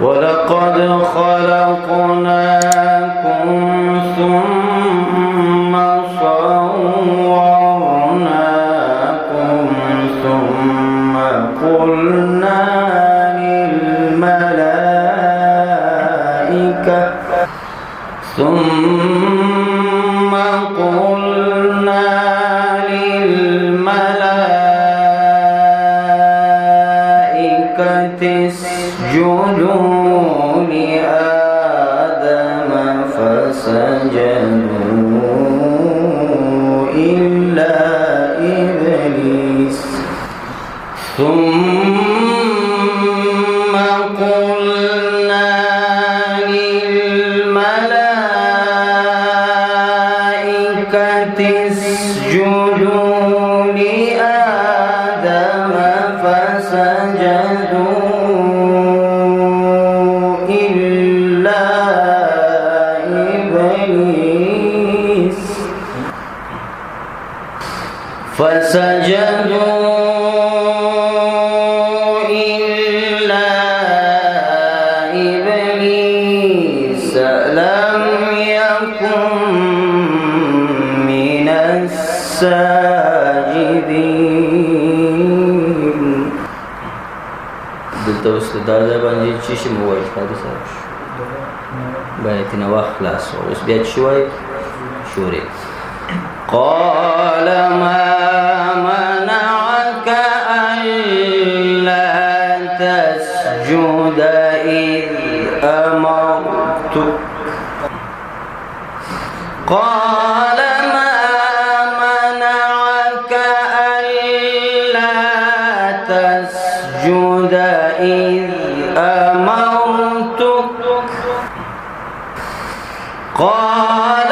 ولقد خلقناكم ثم صورناكم ثم قلنا للملائكة اسجدوا لآدم فسجدوا إلا إبليس ثم قلنا للملائكة اسجدوا لآدم فسجدوا إلا إبليس لم يكن من الساجدين. دلته اوس دا باندې چې شي مو وایي حدیث باید نو خلاص اوس بیا شوي شوري قال ما منعك ألا تسجد إذ أمرتك قال ما منعك ألا تسجد إذ أمرتك قال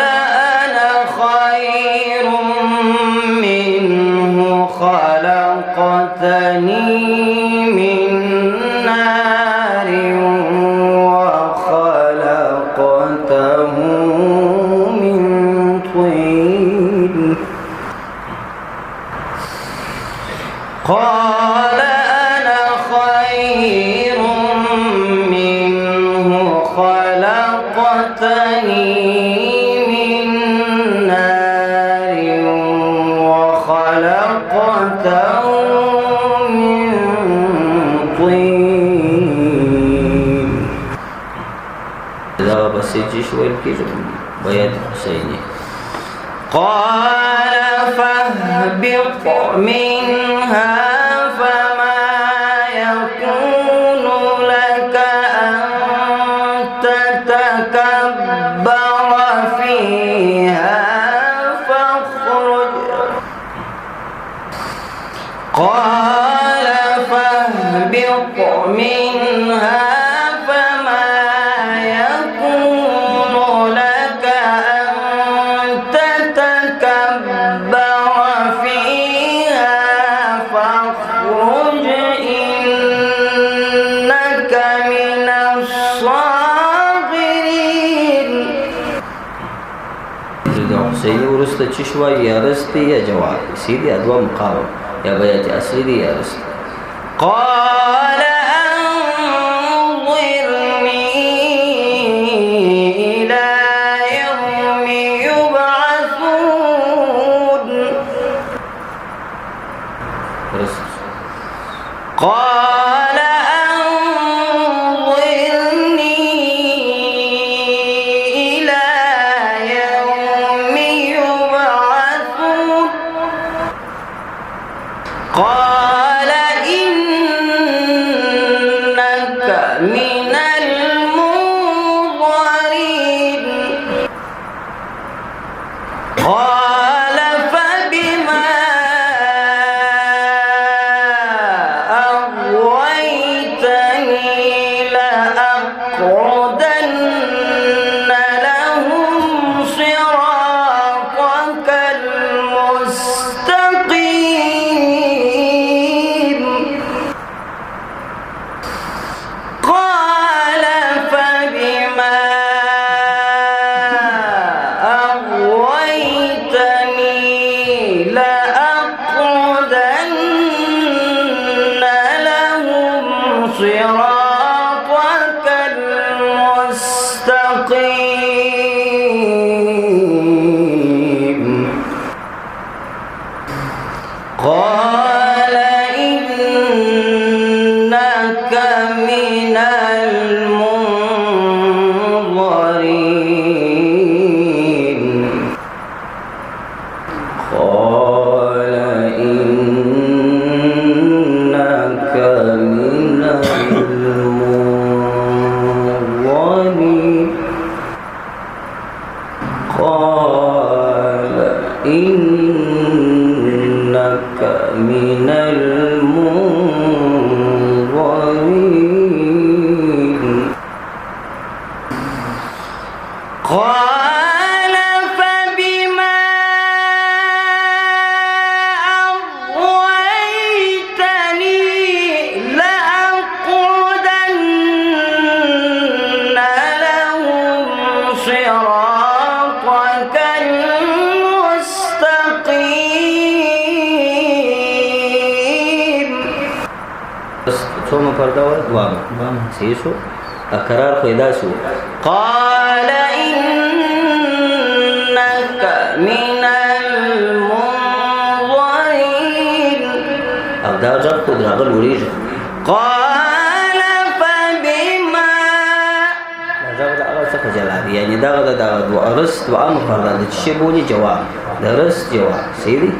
أنا خير منه خلقتني من نار وخلقته من طين قال أنا خير منه خلقتني من نار وخلقته من طين. إذا بسيجي شوي الكيزو بيد حسيني قال فاهبط منها فما يكون لك أن تتكبر فيها فاخرج قال فاهبط منها فما يكون لك أن تتكبر فيها فاخرج إنك من الصاغرين. سيدي ورست تشوى يا رستي يا جواب سيدي أدوى مقاوم يا بياتي أسيدي يا رستي قال أنظرني إلى يوم يبعثون قال أنظرني إلى يوم يبعثون قال إنك من المنظرين قال فبما أغويتني لأقعدن لهم صراطك المستقيم قال فبما أغويتني لأقعدن لهم صراطك إنك من المنظرين قال فبما أغويتني لأقعدن لهم صراطك المستقيم ثم پرداوه دوام سيسو اقرار خيداسو قال إنك من المنظرين او دا جب خود راغل وريجا قال فبما دا دا اغا سکا جلابي يعني دا دو ارست و امر پردان دا چشي بوني جواب دا رست جواب سيدي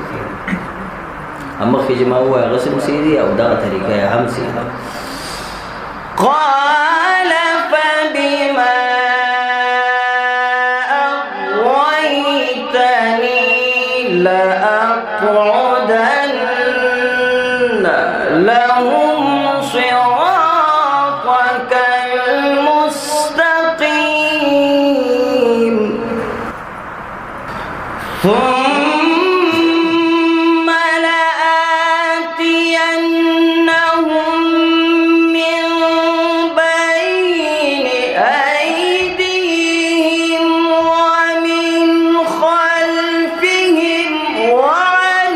اما خي جماعه غسل سيدي او دا طريقه هم سيدي قال فبما أغويتني لأقعدن لهم صراطك المستقيم ثم لآتينهم من بين أيديهم ومن خلفهم وعن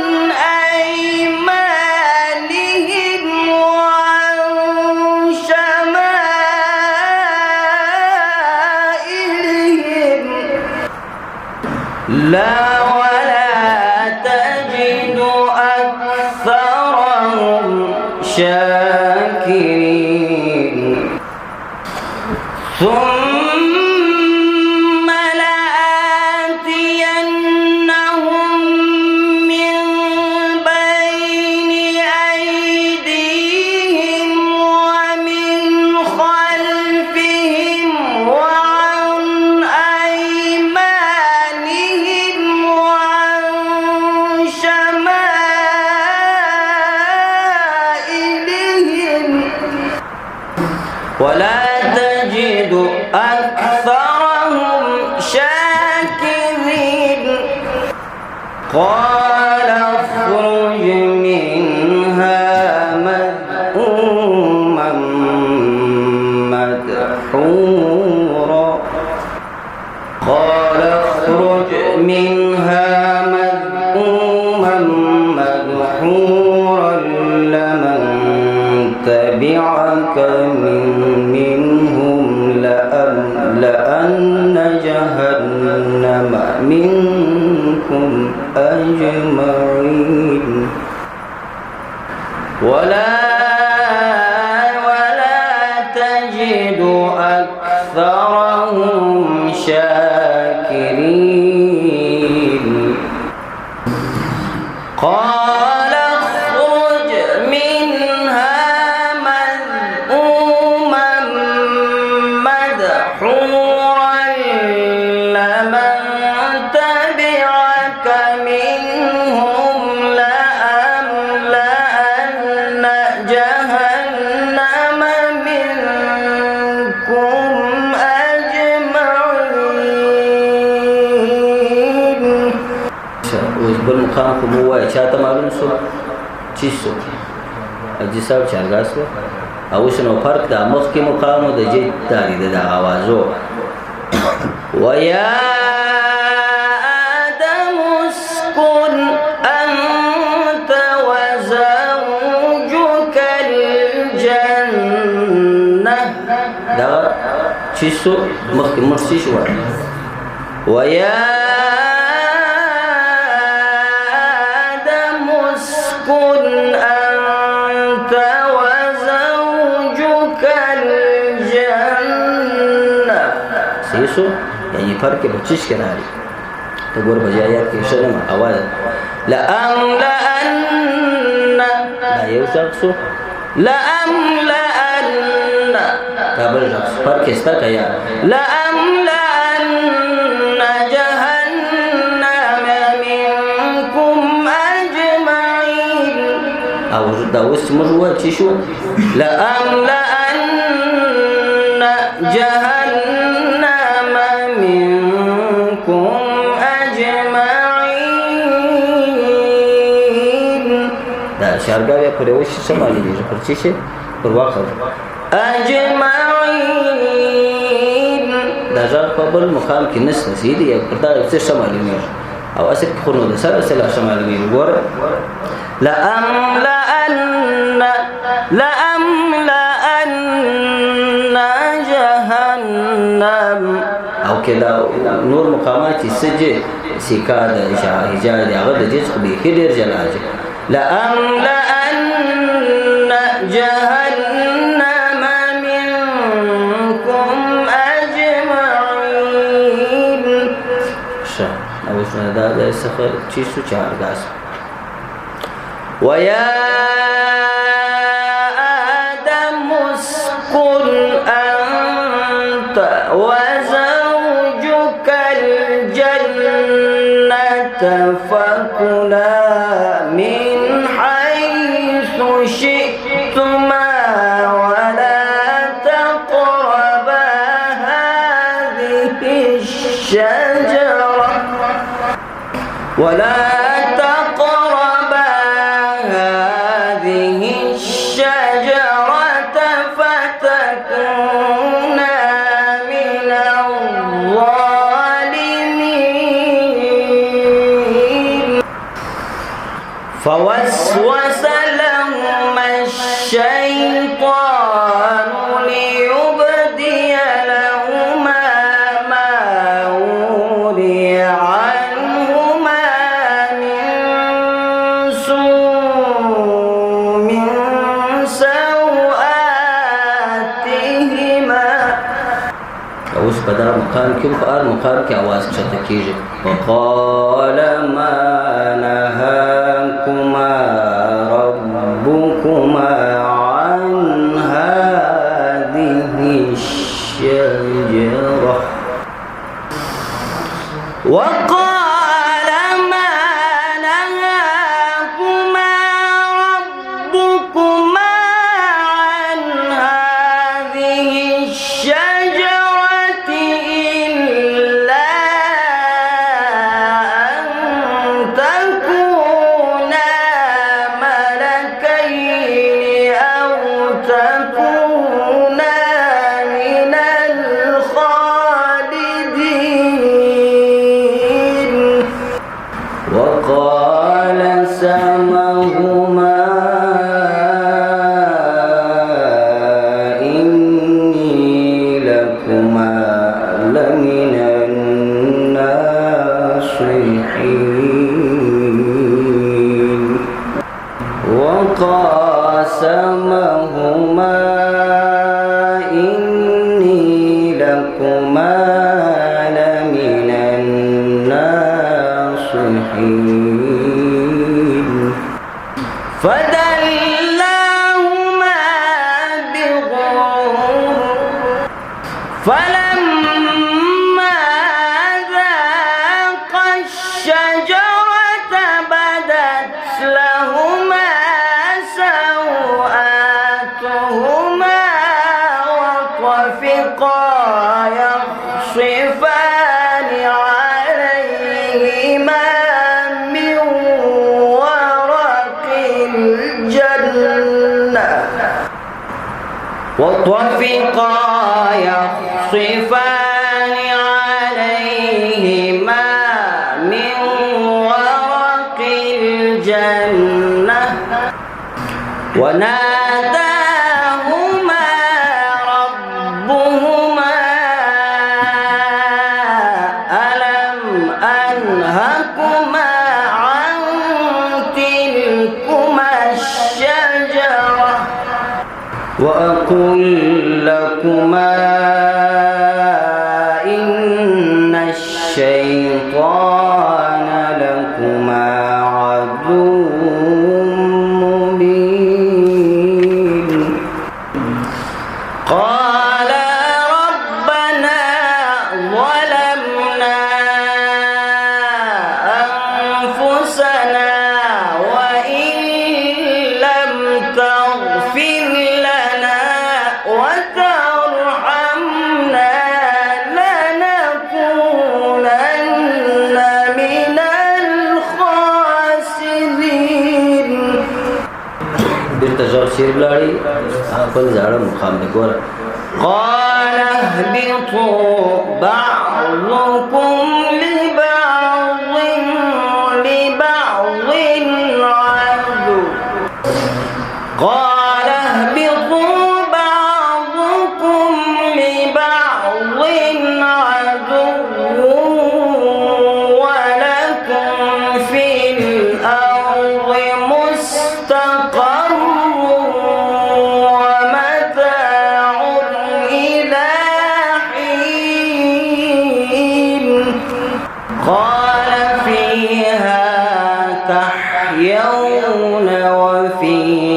أيمانهم وعن شمائلهم لا تجد أكثرهم شاكرين ثم لآتينهم من بين أيديهم ومن خلفهم وعن أيمانهم وعن شمائلهم ولا تجد أكثرهم شاكرين قال اخرج منها مذءوما مدحورا قال اخرج منها مذءوما مدحورا لمن تبعك منهم لأن جهنم منكم أجمعين ولا تجد أكثرهم شاكرين قال اخرج منها مذءوما مدحورا لمن تبعك منهم لأملأن جهنم منكم أجمعين بالمقام كموه چاته معلوم سو چیسو اجساب چارگاسو اوشنو فرق دا مخ کی مقام د جید داری د اوازو ويا آدم اسكن أنت وزوجك الجنة دا چیسو مخ کی مرسیشو ويا اسكن أنت وزوجك الجنة سيسو يعني فرق بچش كناري تقول بجايات كيشنم أول لأملأن لا يوشخصو لأملأن قبل شخص فرق استك يا لأملأن جهنم منكم او دا اوس موږ وایو چې شو لأملأن جهنم منكم أجمعين دا شارګاوی پر یو شي سمالي دي پر څه شي پر واخر أجمعين دا ځکه په بل مقام کې نس نسیدي یا پر دا څه سمالي نه او اصل کې خو نو د سره سمالي نه ګوره لأملأن جهنم او كده نور مقامات سجه سيكاد هجاء هغه د جنس به ډیر جلاجه لأملأن جهنم منكم أجمعين او دا سفر چیسو چارګاس ويا آدم اسكن أنت وزوجك الجنة فكلا من حيث شئتما ولا تقربا هذه الشجرة فتكونا من الظالمين فوسوس لهما الشيطان ليبدي لهما ما وري عنهما من سوآتهما اوس په دا مقام کې په هر مقام کې आवाज چته کیږي وقال ما نهاكما ربكما عن هذه الشجرة وقال ما نهاكما ربكما عن هذه الشجرة إلا أن تكونا ملكين أو تكونا من الخالدين وقال سمهما إني لكما لمن الناصحين وقاسمهما إني لكما لمن الناصحين فدلاهما بغرور فلما ذاقا الشجرة بدت لهما سوآتهما وطفقا يخصفان عليهما من ورق الجنة وطفقا يخصفان عليهما من ورق الجنة وناداهما ربهما ألم أنهكما عن تلكما الشجرة وأقل لكما إن الشيطان لكما عدو مبين بیرته ژغ چیرې ولاړې خپل زاړه مقام دی ګوره قال اهبطوا بعضكم لبعض عدو قال اهبطوا بعضكم لبعض عدو ولكم في الأرض مستقر ومتاع إلى حين قال فيها تحيون وفيها